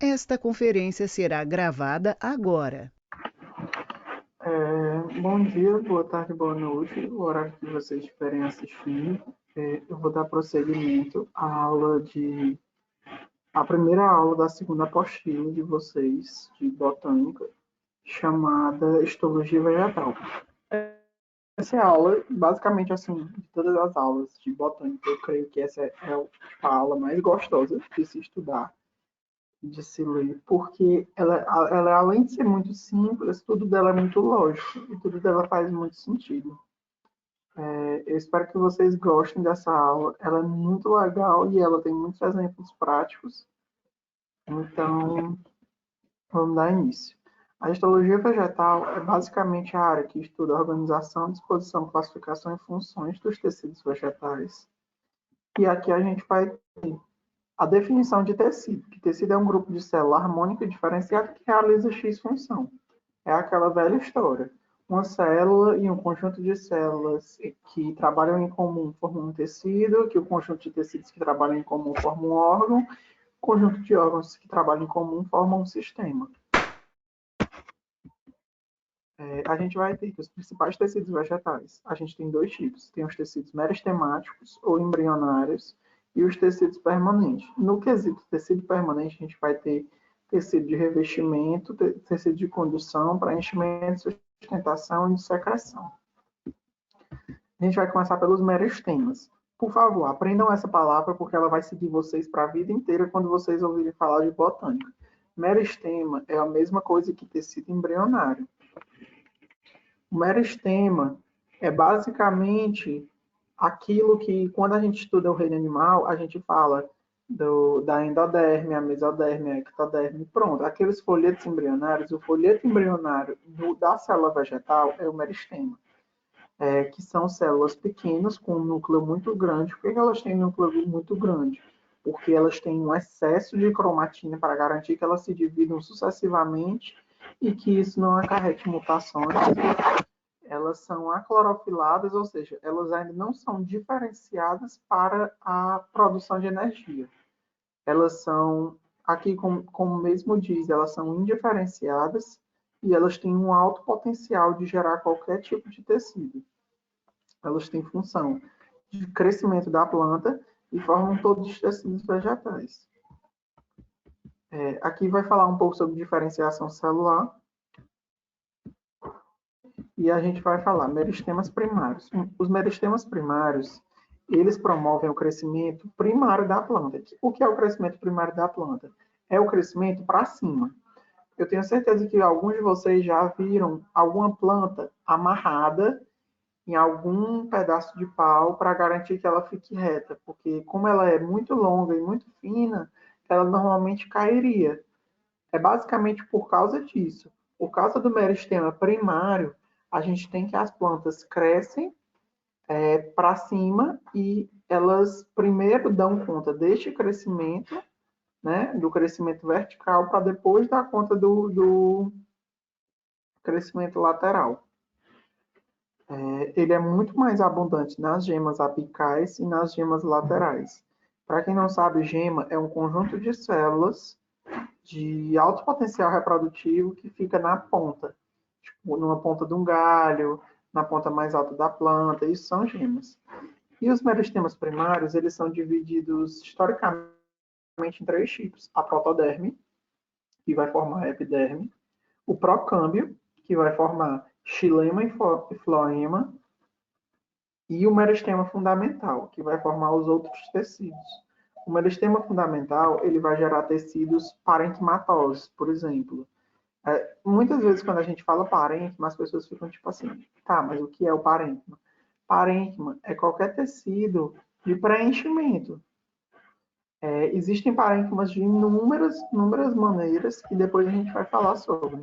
Esta conferência será gravada agora. Bom dia, boa tarde, boa noite, o horário que vocês estiverem assistindo. Eu vou dar prosseguimento à primeira aula da segunda apostila de vocês, de botânica, chamada Histologia Vegetal. Essa é a aula, basicamente, assim, de todas as aulas de botânica, eu creio que essa é a aula mais gostosa de se estudar, de se ler, porque ela, além de ser muito simples, tudo dela é muito lógico e tudo dela faz muito sentido. Eu espero que vocês gostem dessa aula. Ela é muito legal e ela tem muitos exemplos práticos. Então, vamos dar início. A histologia vegetal é basicamente a área que estuda a organização, disposição, classificação e funções dos tecidos vegetais. E aqui a gente vai ter a definição de tecido, que tecido é um grupo de célula harmônica diferenciada que realiza X função. É aquela velha história. Uma célula e um conjunto de células que trabalham em comum formam um tecido, que o conjunto de tecidos que trabalham em comum forma um órgão, o conjunto de órgãos que trabalham em comum formam um sistema. A gente vai ter que os principais tecidos vegetais, a gente tem dois tipos. Tem os tecidos meristemáticos ou embrionários e os tecidos permanentes. No quesito tecido permanente, a gente vai ter tecido de revestimento, tecido de condução, preenchimento, sustentação e de secreção. A gente vai começar pelos meristemas. Por favor, aprendam essa palavra porque ela vai seguir vocês para a vida inteira quando vocês ouvirem falar de botânica. Meristema é a mesma coisa que tecido embrionário. O meristema é basicamente aquilo que, quando a gente estuda o reino animal, a gente fala da endoderme, a mesoderme, a ectoderme, pronto. Aqueles folhetos embrionários, o folheto embrionário da célula vegetal é o meristema, que são células pequenas com um núcleo muito grande. Por que elas têm um núcleo muito grande? Porque elas têm um excesso de cromatina para garantir que elas se dividam sucessivamente e que isso não acarrete mutações. Elas são aclorofiladas, ou seja, elas ainda não são diferenciadas para a produção de energia. Elas são, aqui como mesmo diz, elas são indiferenciadas e elas têm um alto potencial de gerar qualquer tipo de tecido. Elas têm função de crescimento da planta e formam todos os tecidos vegetais. Aqui vai falar um pouco sobre diferenciação celular. E a gente vai falar meristemas primários. Os meristemas primários, eles promovem o crescimento primário da planta. O que é o crescimento primário da planta? É o crescimento para cima. Eu tenho certeza que alguns de vocês já viram alguma planta amarrada em algum pedaço de pau para garantir que ela fique reta, porque como ela é muito longa e muito fina, ela normalmente cairia. É basicamente por causa disso. Por causa do meristema primário, a gente tem que as plantas crescem para cima e elas primeiro dão conta deste crescimento, né, do crescimento vertical, para depois dar conta do crescimento lateral. Ele é muito mais abundante nas gemas apicais e nas gemas laterais. Para quem não sabe, gema é um conjunto de células de alto potencial reprodutivo que fica na ponta, tipo, numa ponta de um galho, na ponta mais alta da planta, isso são gemas. E os meristemas primários, eles são divididos historicamente em três tipos: a protoderme, que vai formar a epiderme, o procâmbio, que vai formar xilema e floema, e o meristema fundamental, que vai formar os outros tecidos. O meristema fundamental, ele vai gerar tecidos parenquimatosos, por exemplo. Muitas vezes, quando a gente fala parênquima, as pessoas ficam tipo assim, tá, mas o que é o parênquima? Parênquima é qualquer tecido de preenchimento. Existem parênquimas de inúmeras maneiras que depois a gente vai falar sobre.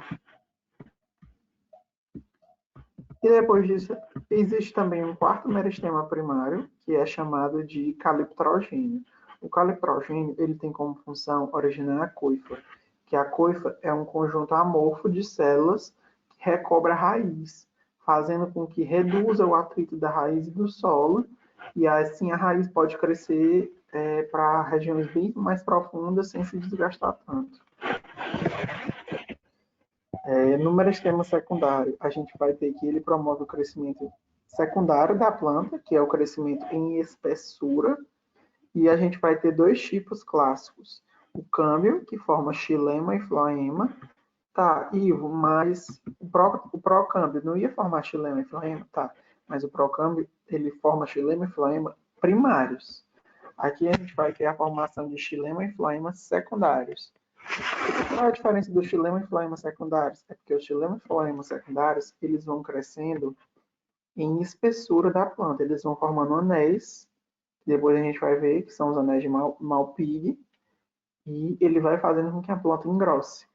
E depois disso, existe também um quarto meristema primário, que é chamado de caliptrogênio. O caliptrogênio, ele tem como função originar a coifa, que a coifa é um conjunto amorfo de células que recobre a raiz, fazendo com que reduza o atrito da raiz e do solo, e assim a raiz pode crescer para regiões bem mais profundas sem se desgastar tanto. No meristema secundário, a gente vai ter que ele promove o crescimento secundário da planta, que é o crescimento em espessura, e a gente vai ter dois tipos clássicos. O câmbio, que forma xilema e floema. Tá, Ivo, mas o procâmbio não ia formar xilema e floema? Tá, mas o procâmbio, ele forma xilema e floema primários. Aqui a gente vai ter a formação de xilema e floema secundários. Qual é a diferença do xilema e floema secundários? É porque os xilema e floema secundários, eles vão crescendo em espessura da planta. Eles vão formando anéis, que depois a gente vai ver que são os anéis de Malpighi, e ele vai fazendo com que a planta engrosse.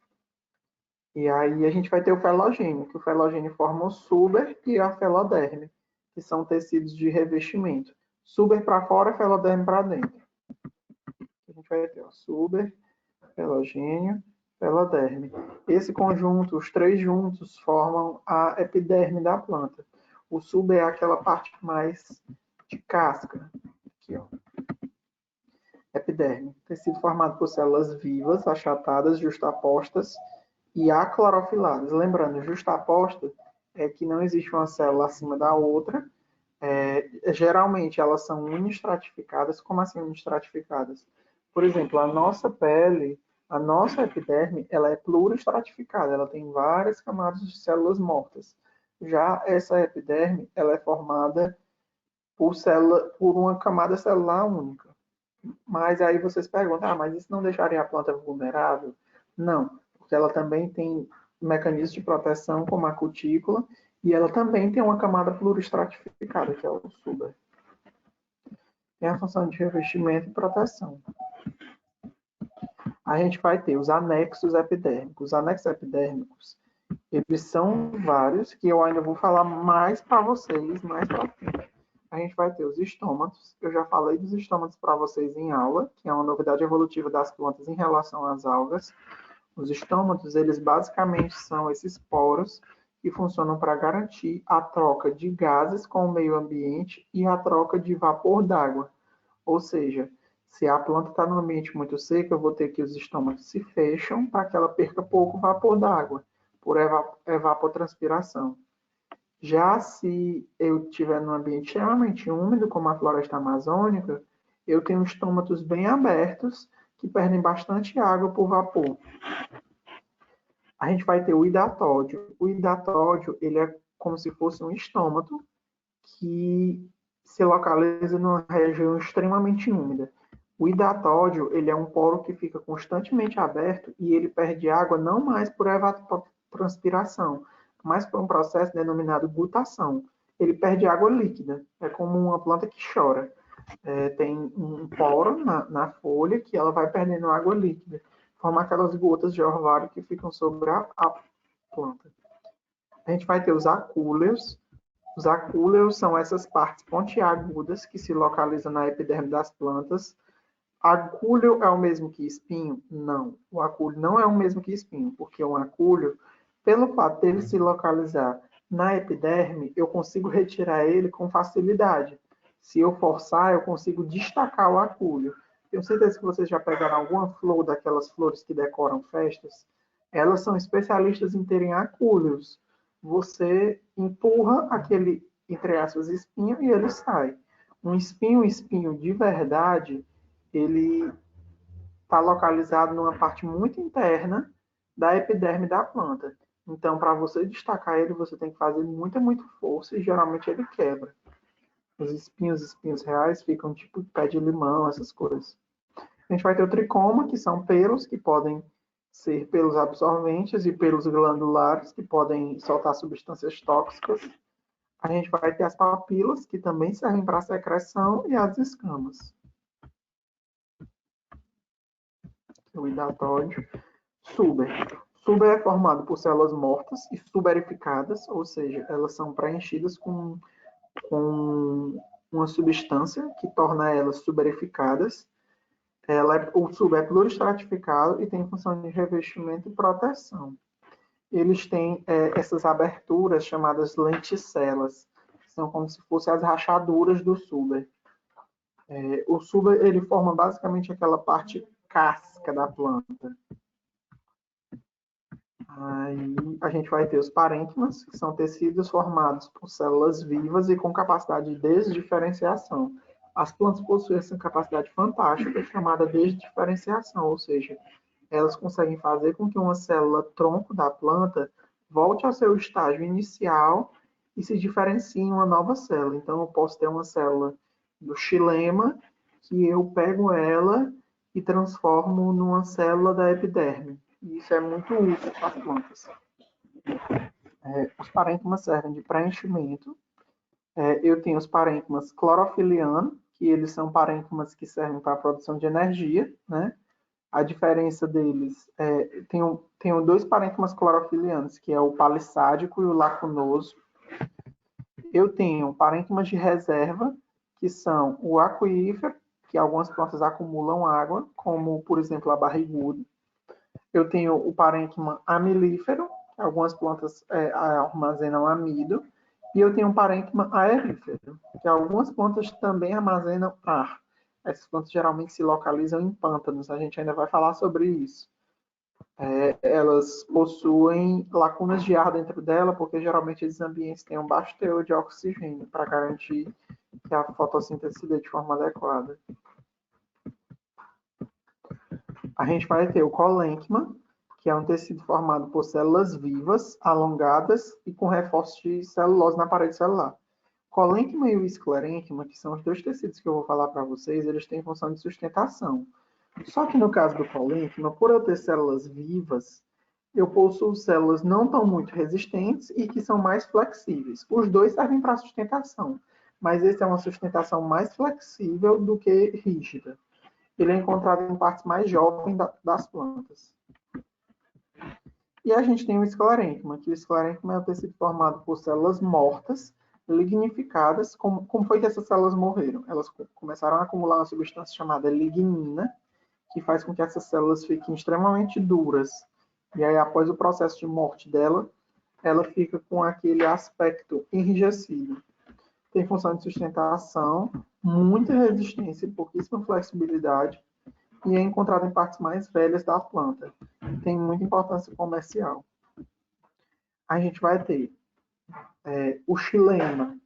E aí a gente vai ter o felogênio, que o felogênio forma o suber e a feloderme, que são tecidos de revestimento. Suber para fora, feloderme para dentro. A gente vai ter o suber, felogênio, feloderme. Esse conjunto, os três juntos, formam a epiderme da planta. O suber é aquela parte mais de casca. Aqui, ó. Epiderme. Tecido formado por células vivas, achatadas, justapostas e aclorofiladas. Lembrando, justaposta é que não existe uma célula acima da outra. Geralmente elas são unistratificadas. Como assim unistratificadas? Por exemplo, a nossa pele, a nossa epiderme, ela é pluristratificada. Ela tem várias camadas de células mortas. Já essa epiderme, ela é formada por uma camada celular única. Mas aí vocês perguntam, mas isso não deixaria a planta vulnerável? Não, porque ela também tem mecanismos de proteção, como a cutícula, e ela também tem uma camada pluristratificada, que é o suber. Tem a função de revestimento e proteção. A gente vai ter os anexos epidérmicos. Os anexos epidérmicos, eles são vários, que eu ainda vou falar mais para vocês, mais para frente. A gente vai ter os estômatos. Eu já falei dos estômatos para vocês em aula, que é uma novidade evolutiva das plantas em relação às algas. Os estômatos, eles basicamente são esses poros que funcionam para garantir a troca de gases com o meio ambiente e a troca de vapor d'água. Ou seja, se a planta está num ambiente muito seco, eu vou ter que os estômatos se fecham para que ela perca pouco vapor d'água, por evapotranspiração. Já se eu estiver num ambiente extremamente úmido, como a floresta amazônica, eu tenho estômatos bem abertos que perdem bastante água por vapor. A gente vai ter o hidatódio. O hidatódio, ele é como se fosse um estômato que se localiza numa região extremamente úmida. O hidatódio, ele é um poro que fica constantemente aberto e ele perde água não mais por evapotranspiração, mas por um processo denominado gutação. Ele perde água líquida, é como uma planta que chora. Tem um poro na folha que ela vai perdendo água líquida, forma aquelas gotas de orvalho que ficam sobre a planta. A gente vai ter os acúleos. Os acúleos são essas partes pontiagudas que se localizam na epiderme das plantas. Acúleo é o mesmo que espinho? Não. O acúleo não é o mesmo que espinho, porque um acúleo, pelo fato dele se localizar na epiderme, eu consigo retirar ele com facilidade. Se eu forçar, eu consigo destacar o acúleo. Tenho certeza que vocês já pegaram alguma flor daquelas flores que decoram festas. Elas são especialistas em terem acúleos. Você empurra aquele, entre aspas, espinho e ele sai. Um espinho de verdade, ele está localizado numa parte muito interna da epiderme da planta. Então, para você destacar ele, você tem que fazer muita força e geralmente ele quebra. Os espinhos reais ficam tipo pé de limão, essas coisas. A gente vai ter o tricoma, que são pelos, que podem ser pelos absorventes e pelos glandulares, que podem soltar substâncias tóxicas. A gente vai ter as papilas, que também servem para secreção, e as escamas. O hidatódio. Suber. Suber é formado por células mortas e suberificadas, ou seja, elas são preenchidas com uma substância que torna elas suberificadas. O suber é pluristratificado e tem função de revestimento e proteção. Eles têm essas aberturas chamadas lenticelas, que são como se fossem as rachaduras do suber. O sulo ele forma basicamente aquela parte casca da planta. Aí a gente vai ter os parênquimas, que são tecidos formados por células vivas e com capacidade de desdiferenciação. As plantas possuem essa capacidade fantástica chamada desdiferenciação, ou seja, elas conseguem fazer com que uma célula tronco da planta volte ao seu estágio inicial e se diferencie em uma nova célula. Então, eu posso ter uma célula do xilema que eu pego ela e transformo numa célula da epiderme. E isso é muito útil para as plantas. Os parênquimas servem de preenchimento. Eu tenho os parênquimas clorofilianos, que eles são parênquimas que servem para a produção de energia, né? A diferença deles tenho dois parênquimas clorofilianos, que é o palissádico e o lacunoso. Eu tenho parênquimas de reserva, que são o aquífero, que algumas plantas acumulam água, como, por exemplo, a barriguda. Eu tenho o parênquima amilífero, que algumas plantas armazenam amido. E eu tenho um parênquima aerífero, que algumas plantas também armazenam ar. Essas plantas geralmente se localizam em pântanos, a gente ainda vai falar sobre isso. Elas possuem lacunas de ar dentro dela, porque geralmente esses ambientes têm um baixo teor de oxigênio, para garantir que a fotossíntese se dê de forma adequada. A gente vai ter o colênquima, que é um tecido formado por células vivas, alongadas e com reforço de celulose na parede celular. O colênquima e o esclerênquima, que são os dois tecidos que eu vou falar para vocês, eles têm função de sustentação. Só que no caso do colênquima, por eu ter células vivas, eu possuo células não tão muito resistentes e que são mais flexíveis. Os dois servem para sustentação, mas esse é uma sustentação mais flexível do que rígida. Ele é encontrado em partes mais jovens das plantas. E a gente tem o esclerênquima, que o esclerênquima é o tecido formado por células mortas, lignificadas. Como foi que essas células morreram? Elas começaram a acumular uma substância chamada lignina, que faz com que essas células fiquem extremamente duras. E aí, após o processo de morte dela, ela fica com aquele aspecto enrijecido. Tem função de sustentação, muita resistência e pouquíssima flexibilidade, e é encontrado em partes mais velhas da planta. Tem muita importância comercial. A gente vai ter o xilema.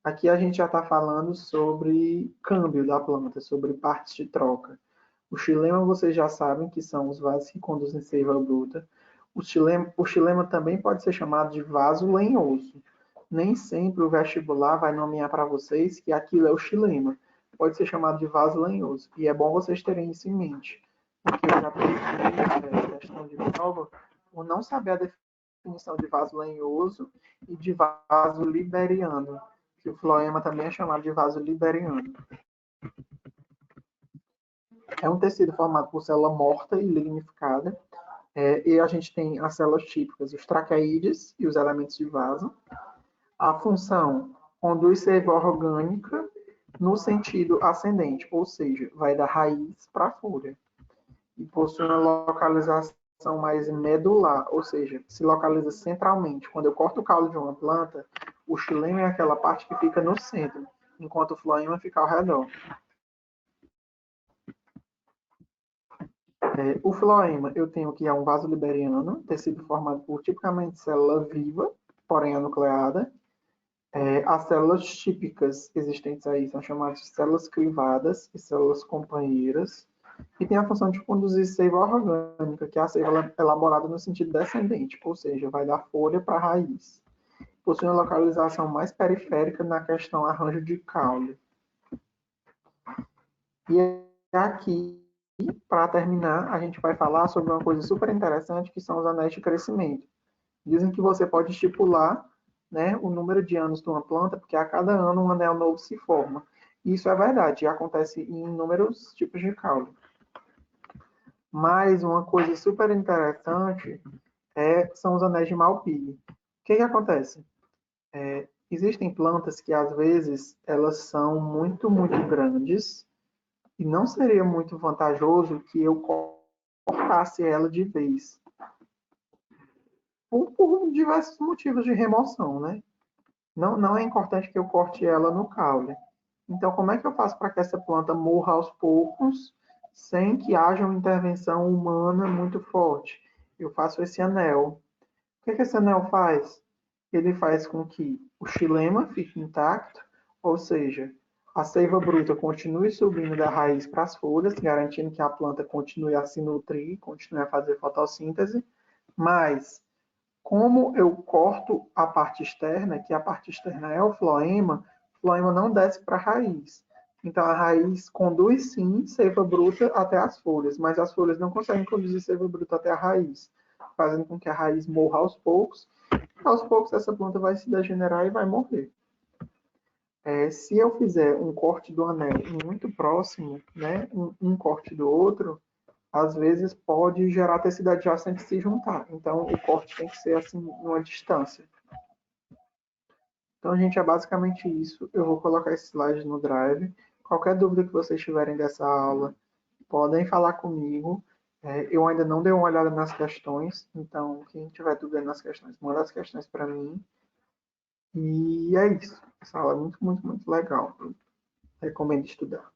Aqui a gente já está falando sobre câmbio da planta, sobre partes de troca. O xilema, vocês já sabem que são os vasos que conduzem seiva bruta. O xilema também pode ser chamado de vaso lenhoso. Nem sempre o vestibular vai nomear para vocês que aquilo é o xilema. Pode ser chamado de vaso lenhoso. E é bom vocês terem isso em mente. Porque eu já perdi questão de prova por não saber a definição de vaso lenhoso e de vaso liberiano. Que o floema também é chamado de vaso liberiano. É um tecido formado por célula morta e lignificada. E a gente tem as células típicas, os traqueídeos e os elementos de vaso. A função conduz seiva orgânica no sentido ascendente, ou seja, vai da raiz para a folha. E possui uma localização mais medular, ou seja, se localiza centralmente. Quando eu corto o caule de uma planta, o xilema é aquela parte que fica no centro, enquanto o floema fica ao redor. O floema, eu tenho que é um vaso liberiano, tecido formado por tipicamente célula viva, porém anucleada. As células típicas existentes aí são chamadas de células crivadas e células companheiras, e tem a função de conduzir seiva orgânica, que é a seiva elaborada no sentido descendente, ou seja, vai da folha para a raiz. Possui uma localização mais periférica na questão arranjo de caule. E aqui, para terminar, a gente vai falar sobre uma coisa super interessante, que são os anéis de crescimento. Dizem que você pode estipular, né, o número de anos de uma planta, porque a cada ano um anel novo se forma. Isso é verdade, acontece em inúmeros tipos de caule. Mas uma coisa super interessante são os anéis de Malpighi. O que acontece? Existem plantas que, às vezes, elas são muito, muito grandes e não seria muito vantajoso que eu cortasse ela de vez. Por diversos motivos de remoção, né? Não é importante que eu corte ela no caule. Então, como é que eu faço para que essa planta morra aos poucos, sem que haja uma intervenção humana muito forte? Eu faço esse anel. O que esse anel faz? Ele faz com que o xilema fique intacto, ou seja, a seiva bruta continue subindo da raiz para as folhas, garantindo que a planta continue a se nutrir, continue a fazer fotossíntese, mas como eu corto a parte externa, que a parte externa é o floema não desce para a raiz. Então a raiz conduz sim seiva bruta até as folhas, mas as folhas não conseguem conduzir seiva bruta até a raiz, fazendo com que a raiz morra aos poucos. Aos poucos essa planta vai se degenerar e vai morrer. Se eu fizer um corte do anel muito próximo, né, um corte do outro, às vezes pode gerar tecido adjacente se juntar. Então, o corte tem que ser assim, numa distância. Então, gente, é basicamente isso. Eu vou colocar esse slide no Drive. Qualquer dúvida que vocês tiverem dessa aula, podem falar comigo. Eu ainda não dei uma olhada nas questões, então, quem tiver dúvida nas questões, manda as questões para mim. E é isso. Essa aula é muito, muito, muito legal. Recomendo estudar.